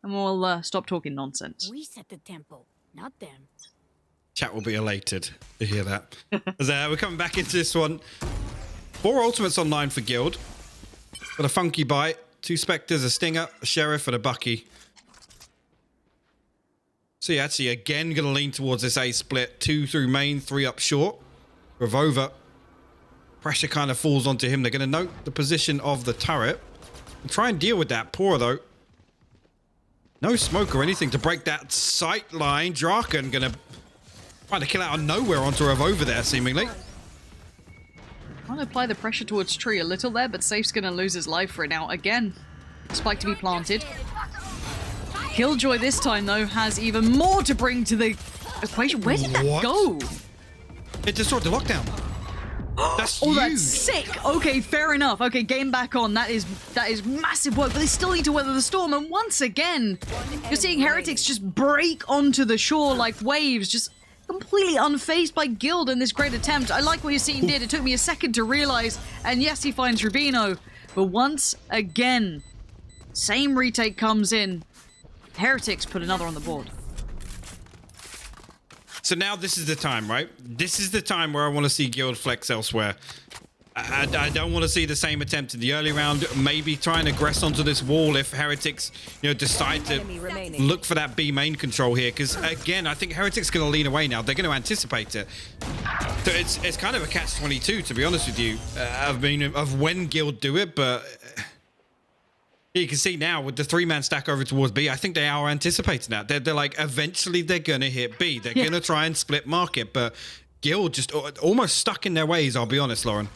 and we'll stop talking nonsense. We set the tempo, not them. Chat will be elated to hear that. As, we're coming back into this one. 4 ultimates online for Guild. Got a funky bite, 2 Spectres, a Stinger, a Sheriff, and a Bucky. So yeah, actually again going to lean towards this A split. 2 through main, 3 up short. Revolver. Pressure kind of falls onto him. They're going to note the position of the turret and try and deal with that. Pora though. No smoke or anything to break that sight line. Draken going to try to kill out of nowhere onto Revolver there seemingly. Trying to apply the pressure towards Tree a little there, but Safe's going to lose his life for it now. Again, spike to be planted. Killjoy this time, though, has even more to bring to the equation. Where did that go? It destroyed the lockdown. That's oh, huge. That's sick. Okay, fair enough. Okay, game back on. That is massive work, but they still need to weather the storm. And once again, you're seeing Heretics just break onto the shore like waves, just completely unfazed by Guild in this great attempt. I like what you're seeing did. It took me a second to realize. And yes, he finds Rubino. But once again, same retake comes in. Heretics put another on the board. So now this is the time, right? This is the time where I want to see Guild flex elsewhere. I don't want to see the same attempt in the early round. Maybe try and aggress onto this wall if Heretics, you know, decide to look for that B main control here. Because again, I think Heretics going to lean away now. They're going to anticipate it. So it's kind of a catch-22, to be honest with you. Of when Guild do it, but you can see now with the 3-man stack over towards B, I think they are anticipating that. They're like, eventually they're going to hit B. They're going to try and split market, but Guild just almost stuck in their ways, I'll be honest, Lauren.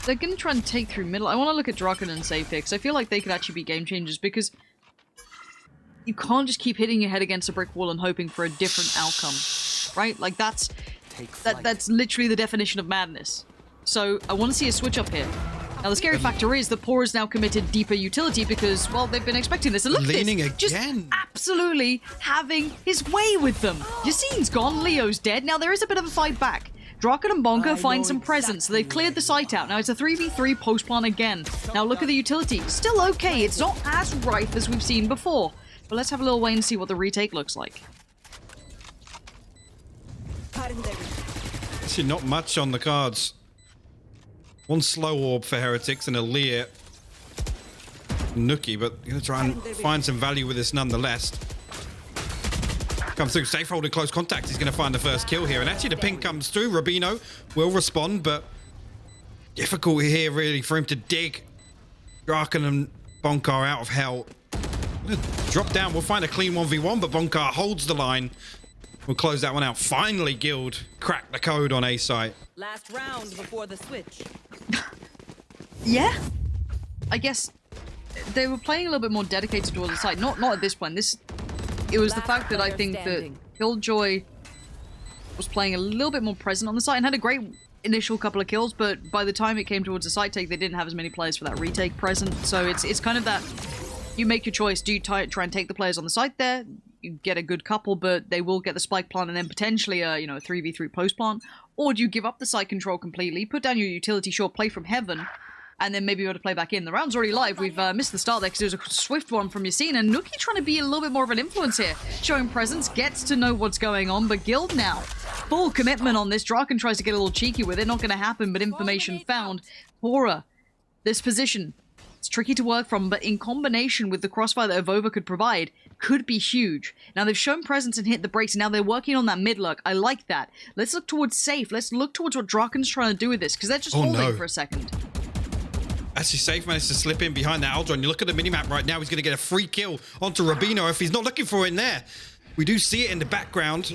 They're going to try and take through middle. I want to look at Draken and Safe here, because I feel like they could actually be game changers, because you can't just keep hitting your head against a brick wall and hoping for a different outcome, right? Like, that's literally the definition of madness. So I want to see a switch up here. Now, the scary factor is that Poor is now committed deeper utility because, well, they've been expecting this. And look at this. Leaning Just again. absolutely having his way with them. Yassine's gone. Leo's dead. Now, there is a bit of a fight back. Draken and Bonka find some presence, so they've cleared the site out. Now, it's a 3v3 post-plant again. Now, look at the utility. Still okay. It's not as rife as we've seen before. But let's have a little wait and see what the retake looks like. Actually, not much on the cards. One slow orb for Heretics and a Lear Nookie, but going to try and find some value with this nonetheless. Comes through, safe holding close contact. He's going to find the first kill here. And actually the ping comes through. Rubino will respond, but difficult here really for him to dig Draken and Bonkar out of hell. Drop down. We'll find a clean 1v1, but Bonkar holds the line. We'll close that one out. Finally, Guild cracked the code on A site. Last round before the switch. Yeah. I guess they were playing a little bit more dedicated towards the site. Not at this point. It was the fact that I think that Killjoy was playing a little bit more present on the site and had a great initial couple of kills, but by the time it came towards the site take, they didn't have as many players for that retake present. So it's kind of that you make your choice. Do you try and take the players on the site there? You get a good couple, but they will get the spike plant and then potentially a 3v3 post plant. Or do you give up the site control completely, put down your utility, sure, play from heaven, and then maybe be able to play back in. The round's already live. We've missed the start there because it was a swift one from Yassine, and Nookie trying to be a little bit more of an influence here. Showing presence, gets to know what's going on, but Guild now, full commitment on this. Draken tries to get a little cheeky with it. Not going to happen, but information found. Pora, this position, it's tricky to work from, but in combination with the crossfire that Avova could provide, could be huge. Now, they've shown presence and hit the brakes, and now they're working on that mid-lurk. I like that. Let's look towards safe. Let's look towards what Draken's trying to do with this, because they're just holding for a second. Actually, Safe managed to slip in behind that Aldron. You look at the minimap right now, he's going to get a free kill onto Rubino if he's not looking for it in there. We do see it in the background.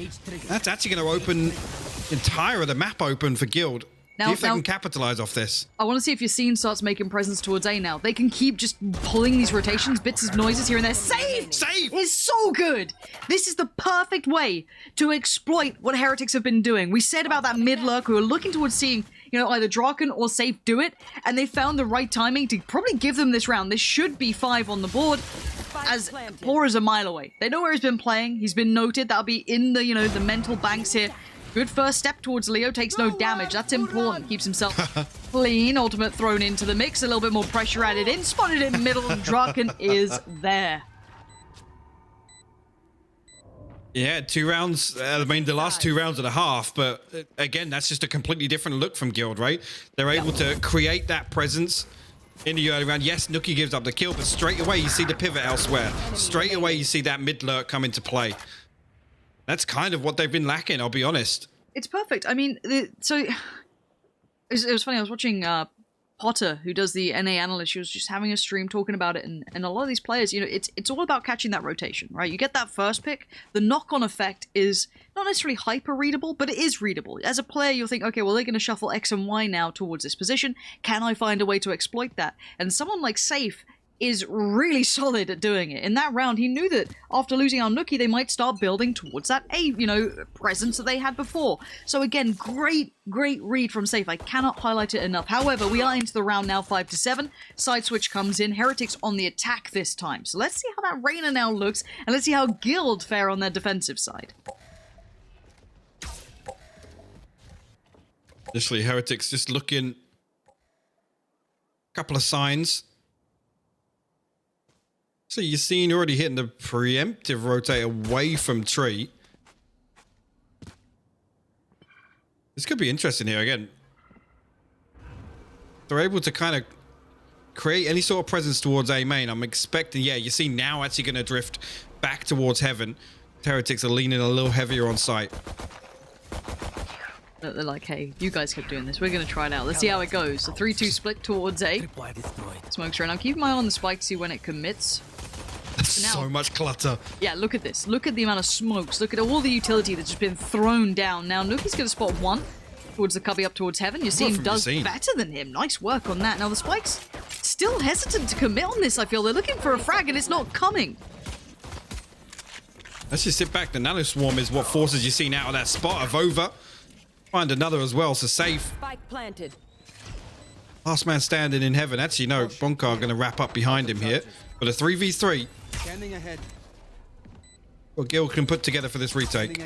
That's actually going to open the entire of the map open for Guild. See if they can capitalize off this. I want to see if Yassine starts making presence towards A now. They can keep just pulling these rotations, bits of noises here and there. Safe! Safe! Is so good! This is the perfect way to exploit what Heretics have been doing. We said about that mid-lurk, we were looking towards seeing, either Draken or Safe do it, and they found the right timing to probably give them this round. This should be 5 on the board, as Poor is a mile away. They know where he's been playing. He's been noted. That'll be in the, the mental banks here. Good first step towards Leo, takes no damage. That's important. Keeps himself clean. Ultimate thrown into the mix. A little bit more pressure added in. Spotted in the middle, and Draken is there. Yeah, 2 rounds. I mean, the last 2 rounds and a half. But again, that's just a completely different look from Guild, right? They're able to create that presence in the early round. Yes, Nookie gives up the kill, but straight away you see the pivot elsewhere. Straight away you see that mid lurk come into play. That's kind of what they've been lacking, I'll be honest. It's perfect. I mean, so it was funny. I was watching Potter, who does the NA analyst. She was just having a stream talking about it, and a lot of these players, you know, it's all about catching that rotation, right? You get that first pick, the knock-on effect is not necessarily hyper-readable, but it is readable. As a player, you'll think, okay, well, they're going to shuffle X and Y now towards this position. Can I find a way to exploit that? And someone like Safe is really solid at doing it. In that round, he knew that after losing our Nookie, they might start building towards that presence that they had before. So again, great read from Safe. I cannot highlight it enough. However, we are into the round now, 5-7. Side switch comes in. Heretics on the attack this time. So let's see how that Reyna now looks, and let's see how Guild fare on their defensive side. Initially, Heretics just looking. A couple of signs. So you're seeing already hitting the preemptive rotate away from tree. This could be interesting here again. They're able to kind of create any sort of presence towards A main. I'm expecting, yeah, you see now actually going to drift back towards heaven. Heretics are leaning a little heavier on site. They're like, hey, you guys keep doing this. We're going to try it out. Let's see how it goes. The 3-2 split towards A. Smokes right now. Keep an eye on the spike to see when it commits. Now, so much clutter. Yeah, look at this. Look at the amount of smokes. Look at all the utility that's just been thrown down. Now, Nookie's going to spot one towards the cubby up towards heaven. Yassine does better than him. Nice work on that. Now, the Spike's still hesitant to commit on this, I feel. They're looking for a frag, and it's not coming. Let's just sit back. The Nano Swarm is what forces Yassine out of that spot of over. Find another as well, so Safe. Spike planted. Last man standing in heaven. Actually, no, Bonkar going to wrap up behind him here. But a 3v3. Standing ahead. What Gil can put together for this retake.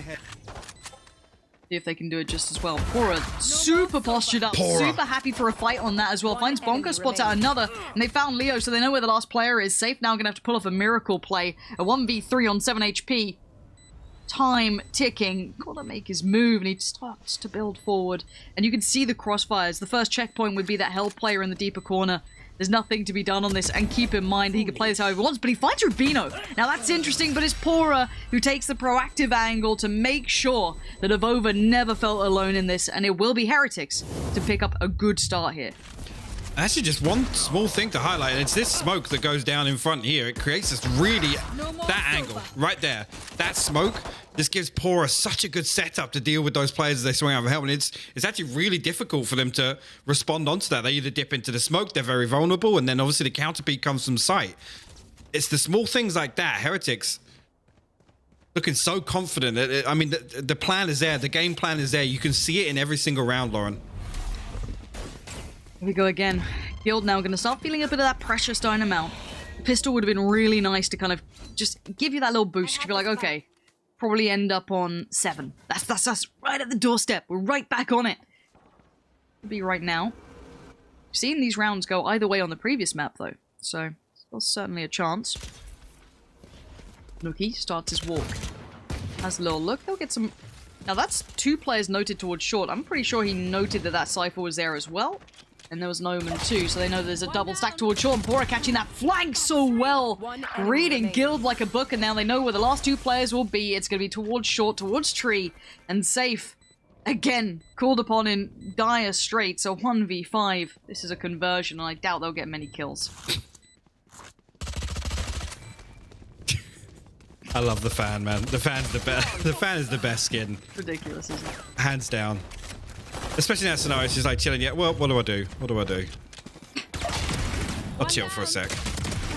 See if they can do it just as well. Pora, super postured up, super happy for a fight on that as well. Finds Bonker, spots out another, and they found Leo, so they know where the last player is. Safe now going to have to pull off a miracle play. A 1v3 on 7 HP. Time ticking. Gotta make his move, and he starts to build forward. And you can see the crossfires. The first checkpoint would be that Hell player in the deeper corner. There's nothing to be done on this, and keep in mind he can play this however he wants, but he finds Rubino. Now that's interesting, but it's Pora who takes the proactive angle to make sure that Avova never felt alone in this, and it will be Heretics to pick up a good start here. Actually, just one small thing to highlight, and it's this smoke that goes down in front here. It creates this really, that angle right there. That smoke just gives Pora such a good setup to deal with those players as they swing out of help. And it's actually really difficult for them to respond onto that. They either dip into the smoke, they're very vulnerable, and then obviously the counter peek comes from sight. It's the small things like that. Heretics looking so confident. I mean, the plan is there. The game plan is there. You can see it in every single round, Lauren. Here we go again. Guild now going to start feeling a bit of that pressure starting to mount. Pistol would have been really nice to kind of just give you that little boost. You'd be like, okay, probably end up on 7. That's us right at the doorstep. We're right back on it. Could be right now. We've seen these rounds go either way on the previous map, though. So, there's certainly a chance. Nookie starts his walk. Has a little look. They'll get some... Now, that's 2 players noted towards short. I'm pretty sure he noted that Cypher was there as well. And there was an Omen too, so they know there's a double stack towards short. And Pora catching that flank so well. Reading Guild like a book, and now they know where the last 2 players will be. It's going to be towards short, towards tree, and Safe. Again, called upon in dire straits, so 1v5. This is a conversion, and I doubt they'll get many kills. I love the fan, man. The fan's the best. The fan is the best skin. Ridiculous, isn't it? Hands down. Especially in that scenario, it's just like chilling. Yeah, well, what do I do? What do I do? I'll chill for a sec.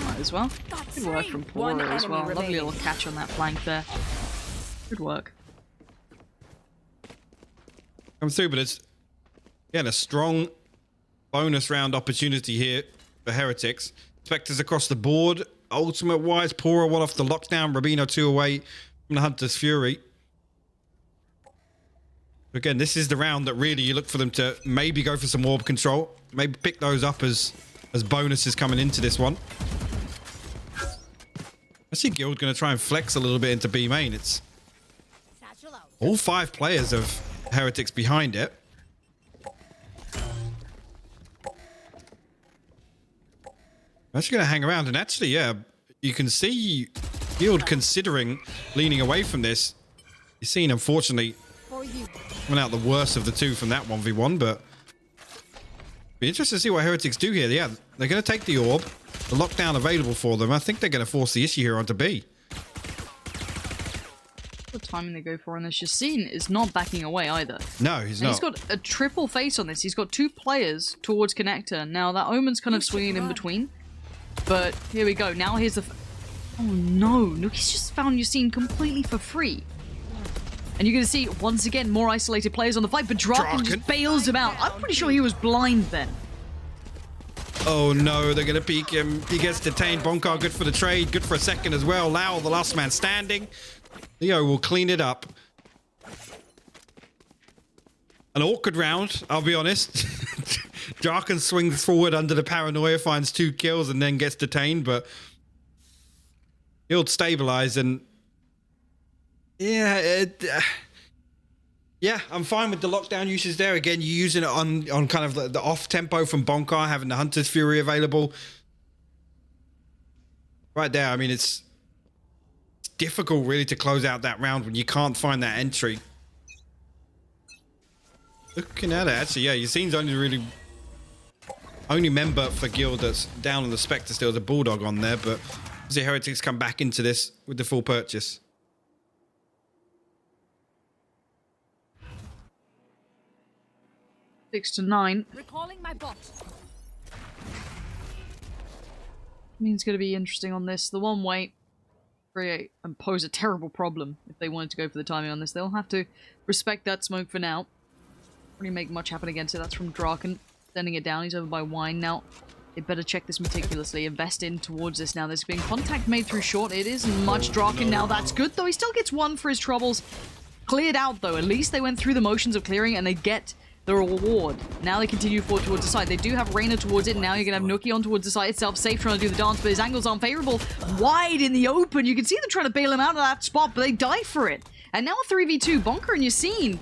Might as well. Good work from Pora as well. Lovely little catch on that flank there. Good work. Come through, but it's, again, a strong bonus round opportunity here for Heretics. Spectres across the board. Ultimate-wise, Pora 1 off the lockdown. Rubino 2 away from the Hunter's Fury. Again, this is the round that really you look for them to maybe go for some orb control. Maybe pick those up as bonuses coming into this one. I see Guild going to try and flex a little bit into B main. It's all 5 players of Heretics behind it. I'm actually going to hang around, and actually, yeah, you can see Guild considering leaning away from this. You've seen, unfortunately, coming out the worst of the two from that 1v1, but be interesting to see what Heretics do here. Yeah, they're going to take the orb, the lockdown available for them. I think they're going to force the issue here onto B. The timing they go for on this, Yassine is not backing away either. No, he's not. He's got a triple face on this. He's got 2 players towards connector. Now that Omen's kind of swinging in between. But here we go. Now here's the... Oh no, Nuki's just found Yassine completely for free. And you're going to see, once again, more isolated players on the fight, but Draken just bails him out. I'm pretty sure he was blind then. Oh no, they're going to peek him. He gets detained. Bonkar, good for the trade. Good for a second as well. Lau, the last man standing. Leo will clean it up. An awkward round, I'll be honest. Draken swings forward under the paranoia, finds 2 kills, and then gets detained, but Guild stabilized, and yeah, yeah, I'm fine with the lockdown usage there. Again, you're using it on kind of the off tempo from Bonkar, having the Hunter's Fury available. Right there, I mean, it's difficult really to close out that round when you can't find that entry. Looking at it, actually, yeah, Yassine's only member for Guild that's down on the Spectre still. There's a Bulldog on there, but the Heretics come back into this with the full purchase. Six to 9. Recalling my bot. I mean, it's going to be interesting on this. The one way create and pose a terrible problem if they wanted to go for the timing on this. They'll have to respect that smoke for now. Really make much happen against it. That's from Draken. Sending it down. He's over by Wine now. They better check this meticulously. Invest in towards this now. There's been contact made through short. It isn't much Draken now. That's good though. He still gets 1 for his troubles. Cleared out though. At least they went through the motions of clearing and they get the reward. Now they continue forward towards the side. They do have Reyna towards it. Now you're going to have Nuki on towards the side itself. Safe trying to do the dance, but his angle's unfavorable. Wide in the open. You can see them trying to bail him out of that spot, but they die for it. And now 3v2. Bonker and Yassine.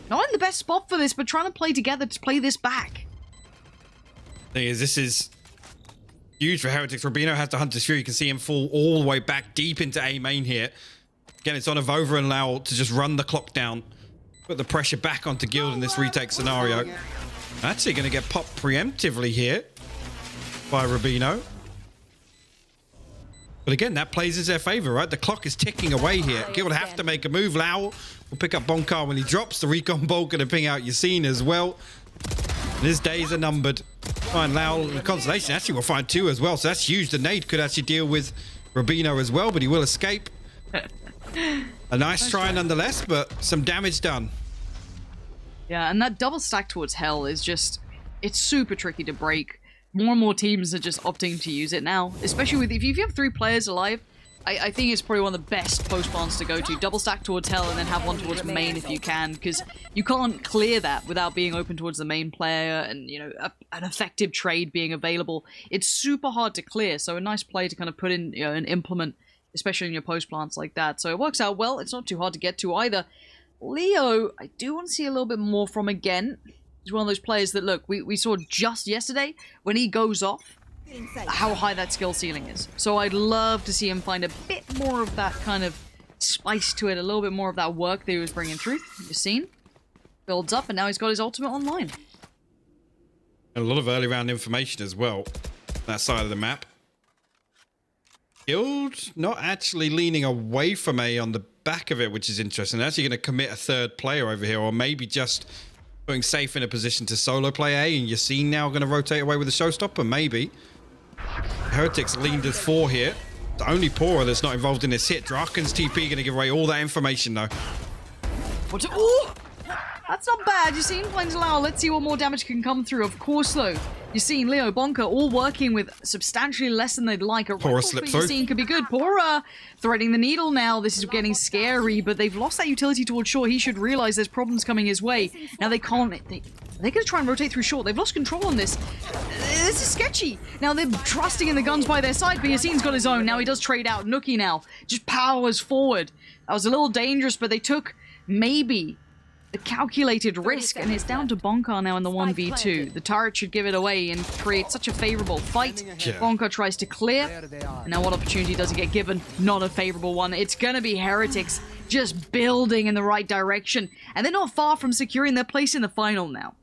Not in the best spot for this, but trying to play together to play this back. Thing is, this is huge for Heretics. Rubino has the Hunter's Fury. You can see him fall all the way back deep into A main here. Again, it's on Avova and Lau to just run the clock down. Put the pressure back onto Guild in this retake scenario. Actually going to get popped preemptively here by Rubino. But again, that plays in their favor, right? The clock is ticking away here. Guild have to make a move. Lau will pick up Bonkar when he drops. The recon bolt going to ping out Yassine as well. And his days are numbered. Find Lau the consolation. Actually, we'll find 2 as well. So that's huge. The nade could actually deal with Rubino as well, but he will escape. A nice try nonetheless, but some damage done. Yeah, and that double stack towards Hell is just... It's super tricky to break. More and more teams are just opting to use it now. Especially with if you have 3 players alive, I think it's probably one of the best post plans to go to. Double stack towards Hell and then have one towards main if you can, because you can't clear that without being open towards the main player and, you know, an effective trade being available. It's super hard to clear, so a nice play to kind of put in, you know, and implement, especially in your post plants like that. So it works out well. It's not too hard to get to either. Leo, I do want to see a little bit more from again. He's one of those players that, look, we saw just yesterday when he goes off, how high that skill ceiling is. So I'd love to see him find a bit more of that kind of spice to it, a little bit more of that work that he was bringing through. You've seen? Builds up, and now he's got his ultimate online. A lot of early round information as well, that side of the map. Guild not actually leaning away from A on the back of it, which is interesting. They're actually going to commit a 3rd player over here, or maybe just putting Safe in a position to solo play A, and Yassine now going to rotate away with a showstopper, maybe. Heretics leaned as 4 here. The only Pora that's not involved in this hit. Draken's TP going to give away all that information, though. What's it? Oh! That's not bad. Yassine finds Lau. Let's see what more damage can come through. Of course, though. Yassine, Leo, Bonker all working with substantially less than they'd like. A Pora slip through. Yassine could be good. Pora threading the needle now. This is getting scary, but they've lost that utility towards short. He should realize there's problems coming his way. Now they can't... They're going to try and rotate through short. They've lost control on this. This is sketchy. Now they're trusting in the guns by their side, but Yassine's got his own. Now he does trade out. Nuki now just powers forward. That was a little dangerous, but they took maybe the calculated risk, and it's down to Bonkar now in the 1v2. The turret should give it away and create such a favorable fight. Yeah. Bonkar tries to clear, and now what opportunity does he get given? Not a favorable one. It's gonna be Heretics just building in the right direction, and they're not far from securing their place in the final now.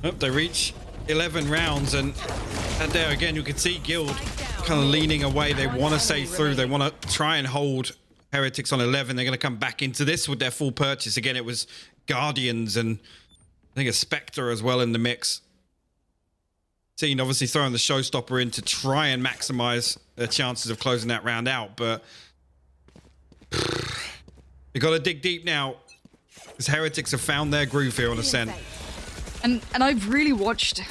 Oh, they reach 11 rounds, and there again you can see Guild kind of leaning away. They want to save through. They want to try and hold Heretics on 11. They're going to come back into this with their full purchase. Again, it was Guardians and I think a Spectre as well in the mix. Team obviously throwing the showstopper in to try and maximize their chances of closing that round out, but they got to dig deep now because Heretics have found their groove here on Ascent. And I've really watched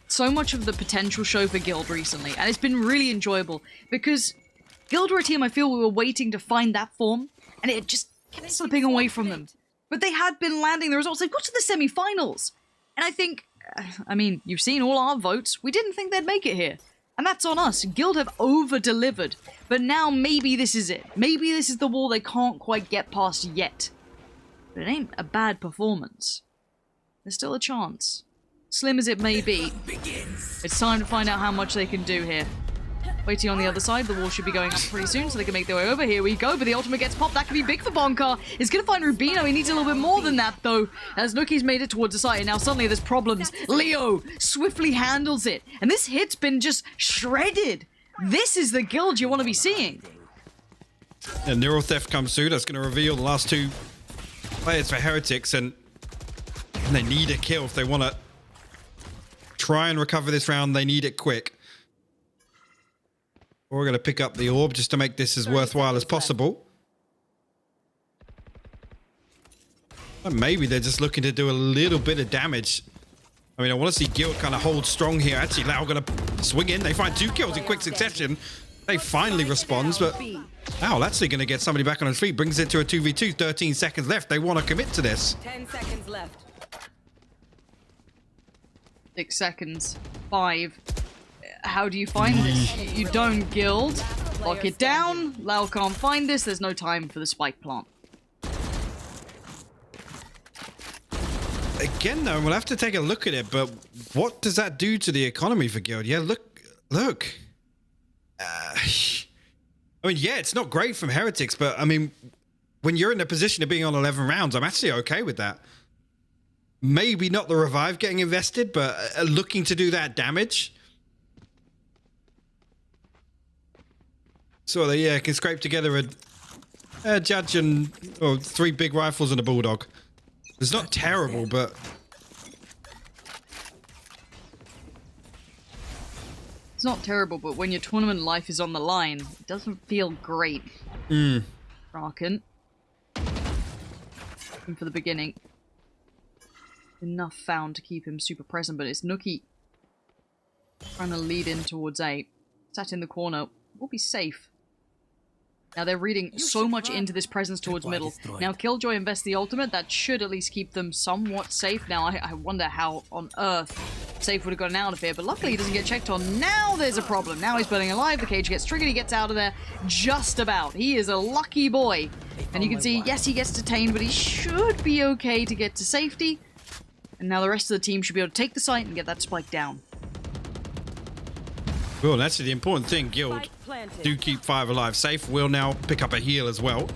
so much of the potential show for Guild recently, and it's been really enjoyable because Guild were a team I feel we were waiting to find that form, and it just kept slipping away from them. But they had been landing the results. They've got to the semi-finals. And I think, I mean, you've seen all our votes. We didn't think they'd make it here. And that's on us. Guild have over-delivered. But now maybe this is it. Maybe this is the wall they can't quite get past yet. But it ain't a bad performance. There's still a chance. Slim as it may be, it's time to find out how much they can do here. Waiting on the other side, the wall should be going up pretty soon so they can make their way over. Here we go, but the ultimate gets popped. That could be big for Bonkar. He's going to find Rubino. He needs a little bit more than that, though, as Nuki's made it towards the site, and now suddenly there's problems. Leo swiftly handles it, and this hit's been just shredded. This is the Guild you want to be seeing. And Neural Theft comes through. That's going to reveal the last two players for Heretics, and they need a kill if they want to try and recover this round. They need it quick. We're going to pick up the orb just to make this as worthwhile as possible. And maybe they're just looking to do a little bit of damage. I mean, I want to see Guild kind of hold strong here. Actually, Lau going to swing in. They find 2 kills in quick succession. They finally responds, but Lau actually going to get somebody back on his feet. Brings it to a 2v2. 13 seconds left. They want to commit to this. 10 seconds left. 6 seconds. 5. How do you find this? You don't, Guild. Lock it down. Lau can't find this. There's no time for the spike plant. Again, though, we'll have to take a look at it, but what does that do to the economy for Guild? Yeah, look. I mean, yeah, it's not great from Heretics, but I mean, when you're in the position of being on 11 rounds, I'm actually okay with that. Maybe not the revive getting invested, but looking to do that damage. So they can scrape together a Judge and 3 big rifles and a Bulldog. It's not terrible, but it's not terrible, but when your tournament life is on the line, it doesn't feel great. Raken. And for the beginning. Enough found to keep him super present, but it's Nuki trying to lead in towards A. Sat in the corner. We'll be safe. Now they're reading so much into this presence towards middle. Now Killjoy invests the ultimate. That should at least keep them somewhat safe. Now I wonder how on earth Safe would have gotten out of here, but luckily he doesn't get checked on. Now there's a problem. Now he's burning alive. The cage gets triggered. He gets out of there just about. He is a lucky boy. And you can see, yes, he gets detained, but he should be okay to get to safety. And now the rest of the team should be able to take the site and get that spike down. Well, that's the important thing. Guild do keep 5 alive. Safe will now pick up a heal as well.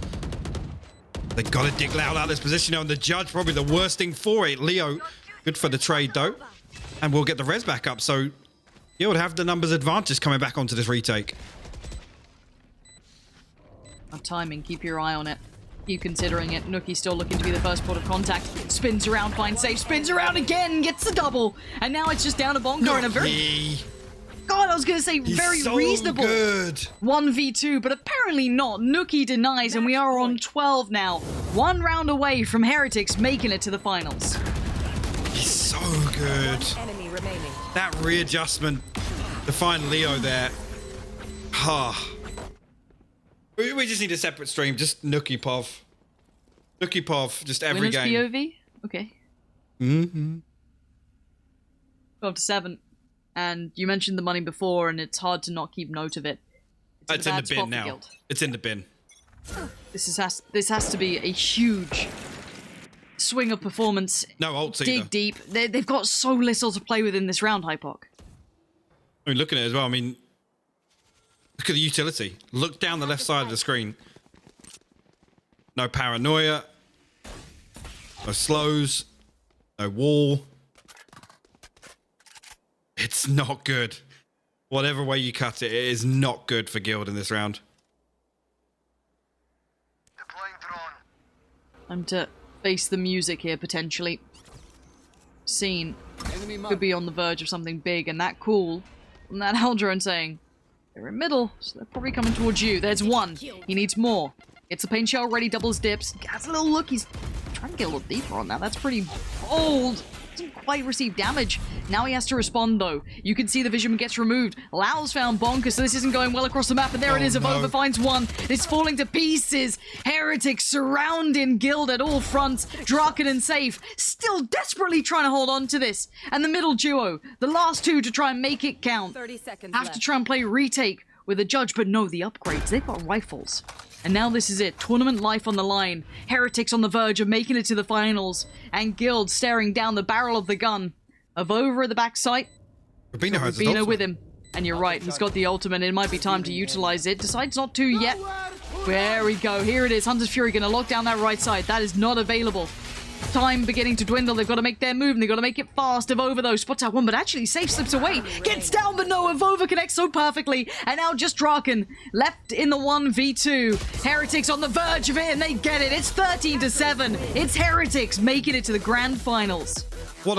They got to dig loud out of this position now, and the Judge probably the worst thing for it. Leo, good for the trade though, and we'll get the res back up. So Guild have the numbers advantage coming back onto this retake. Timing, keep your eye on it. Keep considering it. Nuki still looking to be the first port of contact. Spins around, finds Safe, spins around again, gets the double, and now it's just down to Bongo in a very... God, I was going to say very so reasonable good. 1v2, but apparently not. Nuki denies, and we are on 12 now. 1 round away from Heretics making it to the finals. He's so good. Enemy remaining. That readjustment to find Leo there. We just need a separate stream. Just Nuki Pov. Nuki Pov, just every Winners game. POV? Okay. 12 to 7. And you mentioned the money before, and it's hard to not keep note of it. It's in the bin now. It's in the bin. This has to be a huge swing of performance. No ults Dig either. deep. They've got so little to play with in this round, Hypok. I mean, looking at it as well, I mean, look at the utility. Look down the left side of the screen. No paranoia. No slows. No wall. It's not good. Whatever way you cut it, it is not good for Guild in this round. Time to face the music here, potentially. Scene could be on the verge of something big, and that call from that Aldrin saying, they're in middle, so they're probably coming towards you. There's one. He needs more. It's a paint shell ready, doubles dips. Has a little look. He's trying to get a little deeper on that. That's pretty bold. Doesn't quite receive damage. Now he has to respond, though. You can see the vision gets removed. Lau's found Bonker, so this isn't going well across the map, and there it is. Avova finds one. It's falling to pieces. Heretics surrounding Guild at all fronts. Draken and Safe still desperately trying to hold on to this. And the middle duo, the last two to try and make it count, 30 seconds have left. to try and play retake with a judge, but no, the upgrades. They've got rifles. And now this is it. Tournament life on the line. Heretics on the verge of making it to the finals. And Guild staring down the barrel of the gun. Avova at the backside. Rubino has his Rubino ultimate. with him. And you're right, he's got the ultimate. It might be time to utilize it. Decides not to yet. There we go. Here it is. Hunter's Fury going to lock down that right side. That is not available. Time beginning to dwindle. They've got to make their move, and they've got to make it fast. Avova, though, spots out one, but actually Safe slips away. Gets down, but no, Avova connects so perfectly. And now just Draken left in the 1v2. Heretics on the verge of it, and they get it. It's 13-7. It's Heretics making it to the grand finals. What a